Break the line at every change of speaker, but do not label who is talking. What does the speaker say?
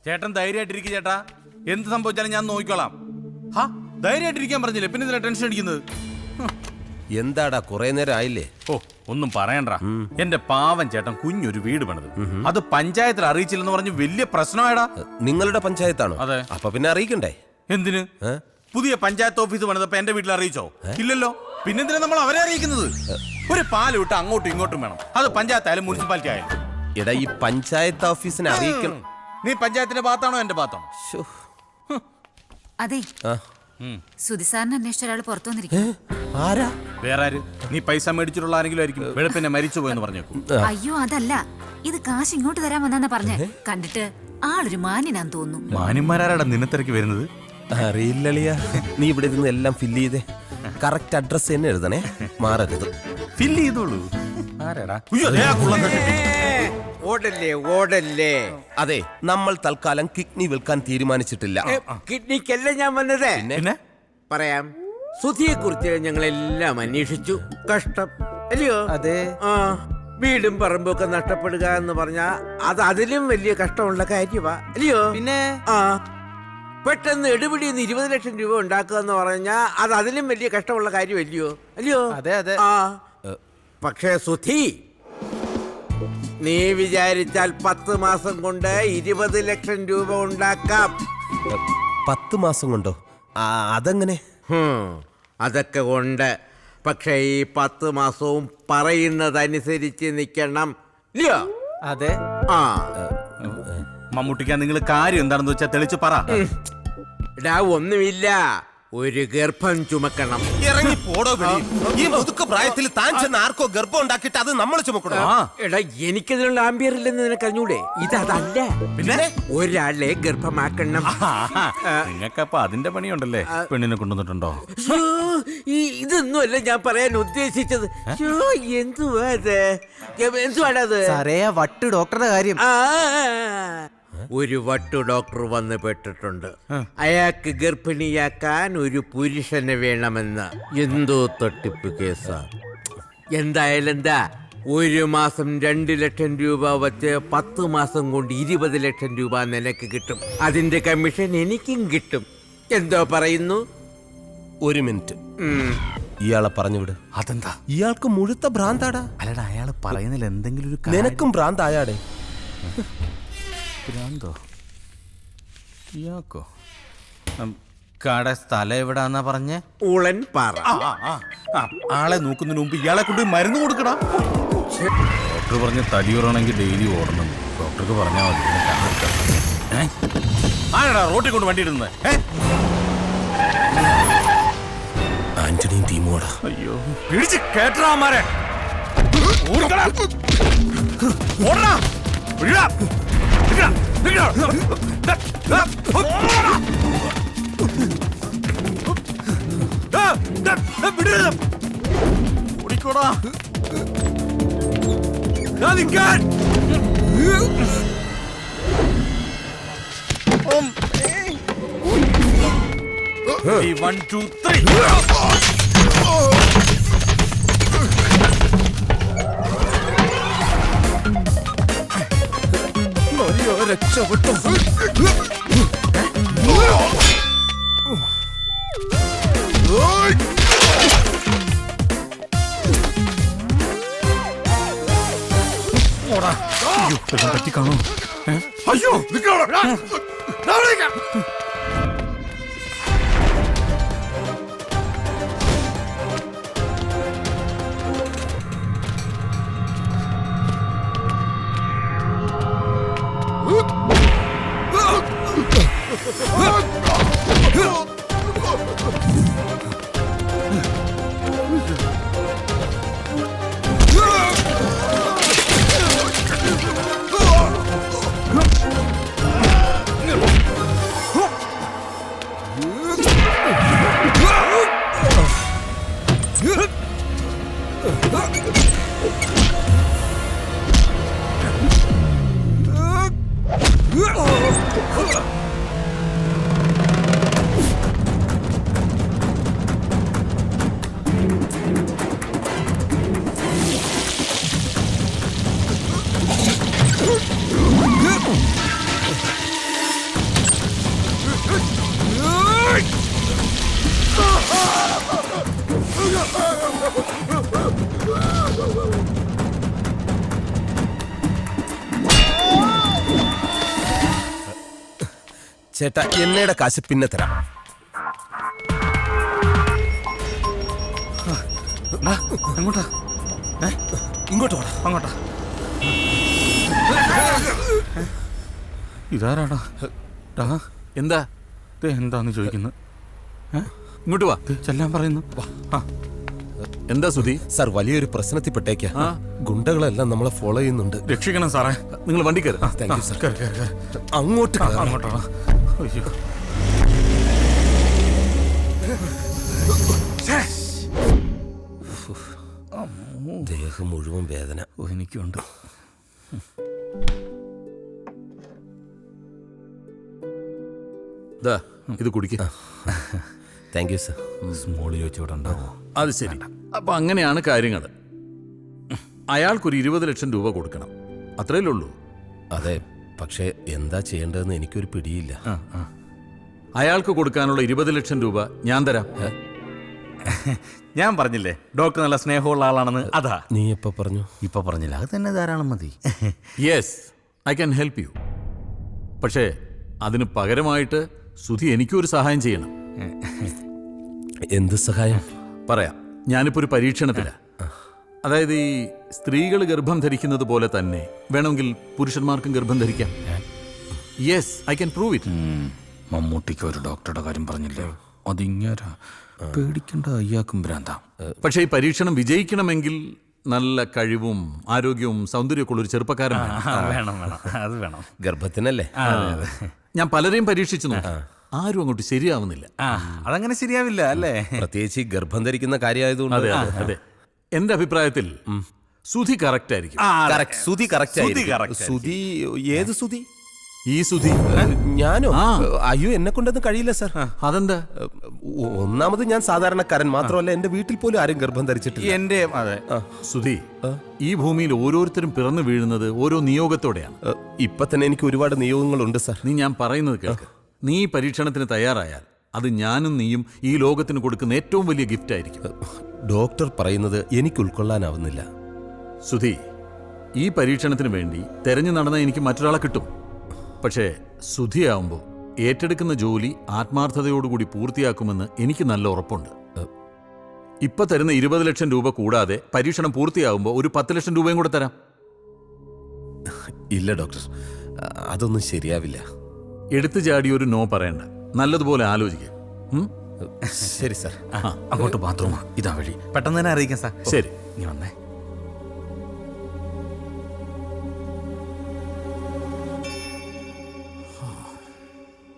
ചേട്ടൻ ധൈര്യമായിട്ടിരിക്കും ചേട്ടാ, എന്ത് സംഭവിച്ചാലും ഞാൻ നോക്കിക്കോളാം. ഹാ, ധൈര്യമായിട്ടിരിക്കാൻ പറഞ്ഞില്ലേ, പിന്നെ ഇതിലെ ടെൻഷൻ അടിക്കുന്നത്?
എന്താടാ കുറെ നേരം ആയില്ലേ?
ഓ, ഒന്നും പറയണ്ട. എന്റെ പാവൻ ചേട്ടൻ കുഞ്ഞൊരു വീട് പണിത്, അത് പഞ്ചായത്തിൽ അറിയിച്ചില്ലെന്ന് പറഞ്ഞ് വലിയ പ്രശ്നമായടാ.
നിങ്ങളുടെ പഞ്ചായത്താണോ?
അതെ.
അപ്പൊ പിന്നെ അറിയിക്കണ്ടേ?
എന്തിന്? പുതിയ പഞ്ചായത്ത് ഓഫീസ് പണിതപ്പോ എന്റെ വീട്ടിൽ അറിയിച്ചോ? ഇല്ലല്ലോ. പിന്നെന്തിനാ നമ്മൾ അവരെ അറിയിക്കുന്നത്? ഒരു പാല് വിട്ട് അങ്ങോട്ടും ഇങ്ങോട്ടും വേണം, അത് പഞ്ചായത്ത് ആയാലും മുനിസിപ്പാലിറ്റി ആയാലും.
എടാ, ഈ പഞ്ചായത്ത് ഓഫീസിനെ അറിയിക്കണം.
നീ പഞ്ചായത്തിന്റെ ഭാഗത്താണോ എന്റെ ഭാഗത്താണോ?
അതെ, സുധിസാറിനെ അന്വേഷിച്ച ഒരാൾ പുറത്തു വന്നിരിക്കും.
ആരാ?
വേറെ ആര്? നീ പൈസ മേടിച്ചിട്ടുള്ള ആരെങ്കിലും ആയിരിക്കും. വെളുപ്പിനെ മരിച്ചു പോയെന്ന് പറഞ്ഞേക്കും.
അയ്യോ അതല്ല, ഇത് കാശ് ഇങ്ങോട്ട് തരാൻ വന്നാ പറഞ്ഞേ. കണ്ടിട്ട് ആളൊരു മാന്യനാന്ന് തോന്നുന്നു.
മാന്യന്മാരാടാ നിന്നെ തിരക്കി വരുന്നത്?
അറിയില്ലളിയ, നീ ഇവിടെ ഇരുന്ന് എല്ലാം ഫില്ല് ചെയ്തേ. കറക്റ്റ് അഡ്രസ് തന്നെ എഴുതണേ, മാറരുത്.
ഫില്ല് ചെയ്തോളൂ. ആരാടാ?
ഓടല്ലേ ഓടല്ലേ.
അതെ, നമ്മൾ തൽക്കാലം കിഡ്നി വിൽക്കാൻ തീരുമാനിച്ചിട്ടില്ല.
കിഡ്നിക്കല്ല ഞാൻ വന്നത്.
പിന്നെ
പറയാം. സുധിയെ കുറിച്ച് ഞങ്ങളെല്ലാം അന്വേഷിച്ചു. കഷ്ടം അല്ലയോ?
അതെ.
ആ, വീടും പറമ്പും ഒക്കെ നഷ്ടപ്പെടുക എന്ന് പറഞ്ഞാ അത് അതിലും വലിയ കഷ്ടമുള്ള കാര്യമാ അല്ലയോ?
പിന്നെ
ആ, പെട്ടെന്ന് എടുപിടിന്ന് 20 ലക്ഷം രൂപ ഉണ്ടാക്കുക എന്ന് പറഞ്ഞാ അത് അതിലും വലിയ കഷ്ടമുള്ള കാര്യമല്ലയോ? അല്ലയോ?
അതെ അതെ.
ആ, പക്ഷേ സുധി, നീ വിചാരിച്ചാൽ 10 മാസം കൊണ്ട് 20 ലക്ഷം രൂപ ഉണ്ടാക്കാം.
10 മാസം കൊണ്ടോ? അതെങ്ങനെ?
അതൊക്കെ കൊണ്ട്. പക്ഷേ ഈ 10 മാസവും പറയുന്നതനുസരിച്ച് നിൽക്കണം ഇല്ലയോ?
അതെ.
ആ,
മമ്മൂട്ടിക്കാ, നിങ്ങൾ കാര്യം എന്താണെന്ന് വെച്ചാൽ തെളിച്ച് പറ.
ഇടാ, ഒന്നുമില്ല, ഒരു ഗർഭം ചുമക്കണം.
ഇറങ്ങി പോടോ വെളി. ഈ മുതുക്ക പ്രായത്തിൽ താൻ ചെന്ന് ആർക്കോ ഗർഭം ഉണ്ടാക്കിയിട്ട് അത് നമ്മൾ ചുമക്കണോ?
എടാ, എനിക്കതിനുള്ള ആംബിയർ ഇല്ലെന്ന് നിനക്ക് അറിഞ്ഞൂടെ? ഇതല്ല,
പിന്നെ
ഒരാളെ ഗർഭമാക്കണം.
നിങ്ങൾക്കപ്പൊ അതിന്റെ പണിയുണ്ടല്ലേ? പെണ്ണിനെ കൊണ്ടുവന്നിട്ടുണ്ടോ?
ഇതൊന്നുമല്ല ഞാൻ പറയാൻ ഉദ്ദേശിച്ചത്. എന്തുവാ അത്? എന്തുവാണത്?
വട്ടു ഡോക്ടറുടെ കാര്യം.
ഒരു വട്ടു ഡോക്ടർ വന്ന് പെട്ടിട്ടുണ്ട്. അയാൾക്ക് ഗർഭിണിയാക്കാൻ ഒരു പുരുഷനെ വേണമെന്ന്. എന്തോ തട്ടിപ്പ് കേസാ. എന്തായാലും എന്താ, 1 മാസം 2 ലക്ഷം രൂപ വച്ച് 10 മാസം കൊണ്ട് 20 ലക്ഷം രൂപ നിനക്ക് കിട്ടും. അതിന്റെ കമ്മീഷൻ എനിക്കും കിട്ടും. എന്തോ പറയുന്നു?
1 മിനിറ്റ്. ഇയാളെ പറഞ്ഞു വിട്.
അതെന്താ?
ഇയാൾക്ക് മുഴുത്ത ഭ്രാന്താടാ.
അല്ലടാ, അയാൾ പറയുന്നതിൽ എന്തെങ്കിലും ഒരു
നിനക്കും ഭ്രാന്തായാടെ?
ഭ്രാന്തോ? ഇയാക്കോ? കട സ്ഥലം എവിടാന്നാ പറഞ്ഞേ?
ഊളൻ പാറ.
ആളെ നോക്കുന്നതിന് മുമ്പ് ഇയാളെ കൊണ്ട് മരുന്ന് കൊടുക്കടാ. ഡോക്ടർ പറഞ്ഞ തടിയുറണെങ്കിൽ ഡെയിലി ഓടണം. ഡോക്ടർക്ക് പറഞ്ഞാൽ മതി. ആരാടാ റോട്ടിൽ കൊണ്ട് വണ്ടി ഇടുന്നത്?
ആന്റണിയും ടീമോടാ.
അയ്യോ, പിടിച്ച് കേട്ടറാമാരെ. ഓടടാ. ഓടിക്കോടാ. One, two, three. രക്ഷപ്പെട്ടു. പറ്റി കാണോ? അയ്യോ,
ചേട്ടാ എന്നയുടെ കാശ് പിന്നെ തരാം.
ഡാ, എങ്ങോട്ടാ?
ഇങ്ങോട്ട് പോടാ.
അങ്ങോട്ടാ. ഇതാരാടാ? ഡാ,
എന്താ
എന്താന്ന് ചോദിക്കുന്നത്?
ഇങ്ങോട്ട് വാ.
ചെല്ലാൻ പറയുന്നു. ആ,
എന്താ സുധി?
സാർ വലിയൊരു പ്രശ്നത്തിൽ പെട്ടേക്കാ. ഗുണ്ടകളെല്ലാം നമ്മളെ ഫോളോ ചെയ്യുന്നുണ്ട്.
രക്ഷിക്കണം സാറേ.
നിങ്ങൾ വണ്ടി കയറി.
Thank you sir.
കേറ്, കേറ്, കേറ്.
അങ്ങോട്ട് കേറാം.
അങ്ങോട്ടാണ്. അയ്യോ.
ദേഹം മുഴുവൻ വേദന.
ഓ, എനിക്കുണ്ട്.
ദാ, ഇത് കുടിക്ക.
Thank you sir.
സ്മോളിൽ വെച്ച് ഇവിടെ ഉണ്ടാവോ?
അത് ശരി. അപ്പൊ അങ്ങനെയാണ് കാര്യങ്ങൾ. അയാൾക്കൊരു 20 ലക്ഷം രൂപ കൊടുക്കണം, അത്രയല്ലേ ഉള്ളൂ?
അതെ, പക്ഷേ എന്താ ചെയ്യേണ്ടതെന്ന് എനിക്കൊരു പിടിയില്ല.
അയാൾക്ക് കൊടുക്കാനുള്ള 20 ലക്ഷം രൂപ ഞാൻ തരാം.
ഞാൻ പറഞ്ഞില്ലേ ഡോക്ടർ നല്ല സ്നേഹമുള്ള ആളാണെന്ന്. അതാ
നീ എപ്പോ പറഞ്ഞു?
ഇപ്പൊ പറഞ്ഞില്ല, അത് തന്നെ ധാരാളം മതി.
Yes, I can help you. പക്ഷേ അതിന് പകരമായിട്ട് സുധി എനിക്കൊരു സഹായം ചെയ്യണം.
എന്ത് സഹായം?
പറയാം. ഞാനിപ്പോ ഒരു പരീക്ഷണത്തില. അതായത് ഈ സ്ത്രീകൾ ഗർഭം ധരിക്കുന്നത് പോലെ തന്നെ വേണമെങ്കിൽ പുരുഷന്മാർക്കും ഗർഭം ധരിക്കാം. Yes, I can prove it.
മമ്മൂട്ടിക്ക് ഒരു ഡോക്ടറുടെ കാര്യം പറഞ്ഞില്ലേ, അതിങ്ങരാ പേടിക്കേണ്ട, അയ്യാക്കും ഭ്രാന്താം.
പക്ഷേ ഈ പരീക്ഷണം വിജയിക്കണമെങ്കിൽ നല്ല കഴിവും ആരോഗ്യവും സൗന്ദര്യമൊക്കെ ഉള്ള ഒരു ചെറുപ്പക്കാരൻ വേണം.
വേണം വേണം, അത് വേണം.
ഗർഭത്തിനല്ലേ?
ഞാൻ പലരെയും പരീക്ഷിച്ചു നോക്കി, ആരും അങ്ങോട്ട് ശരിയാവുന്നില്ല.
അതങ്ങനെ ശരിയാവില്ല അല്ലേ?
പ്രത്യേകിച്ച് ഈ ഗർഭം ധരിക്കുന്ന കാര്യമായതുകൊണ്ട്.
അതെ അതെ. എന്റെ അഭിപ്രായത്തിൽ സുധി കറക്റ്റ് ആയിരിക്കും.
Correct. Sudhi correct
Sudhi correct
ആയിരിക്കും. സുധി ഏത് സുധി?
ഈ സുധി.
ഞാനോ?
ആ.
അയ്യോ, എന്നെ കൊണ്ടൊന്നും കഴിയില്ല സാർ.
അതെന്താ?
ഒന്നാമത് ഞാൻ സാധാരണക്കാരൻ മാത്രമല്ല, എന്റെ വീട്ടിൽ പോലും ആരും ഗർഭം ധരിച്ചിട്ടില്ല.
എന്റെ അതെ
സുധി, ഈ ഭൂമിയിൽ ഓരോരുത്തരും പിറന്നു വീഴുന്നത് ഓരോ നിയോഗത്തോടെയാണ്.
ഇപ്പൊ തന്നെ എനിക്ക് ഒരുപാട് നിയോഗങ്ങളുണ്ട് സാർ.
നീ ഞാൻ പറയുന്നത് കേൾക്ക്. നീ ഈ പരീക്ഷണത്തിന് തയ്യാറായാൽ അത് ഞാനും നീയും ഈ ലോകത്തിന് കൊടുക്കുന്ന ഏറ്റവും വലിയ ഗിഫ്റ്റ് ആയിരിക്കും.
ഡോക്ടർ പറയുന്നത് എനിക്ക് ഉൾക്കൊള്ളാനാവുന്നില്ല.
സുധി, ഈ പരീക്ഷണത്തിന് വേണ്ടി തെരഞ്ഞു നടന്ന എനിക്ക് മറ്റൊരാളെ കിട്ടും. പക്ഷേ സുധിയാവുമ്പോൾ ഏറ്റെടുക്കുന്ന ജോലി ആത്മാർത്ഥതയോടുകൂടി പൂർത്തിയാക്കുമെന്ന് എനിക്ക് നല്ല ഉറപ്പുണ്ട്. ഇപ്പൊ തരുന്ന 20 ലക്ഷം രൂപ കൂടാതെ പരീക്ഷണം പൂർത്തിയാവുമ്പോൾ ഒരു 10 ലക്ഷം രൂപയും കൂടെ തരാം.
ഇല്ല ഡോക്ടർ, അതൊന്നും ശരിയാവില്ല.
എടുത്തു ചാടി ഒരു നോ പറയണ്ട, നല്ലതുപോലെ ആലോചിക്കുക.
ശരി സാർ.
അങ്ങോട്ട് ബാത്റൂമാ, ഇതാ വഴി. പെട്ടെന്ന് തന്നെ അറിയിക്കാം സാർ.
ശരി.
നീ വന്നേ.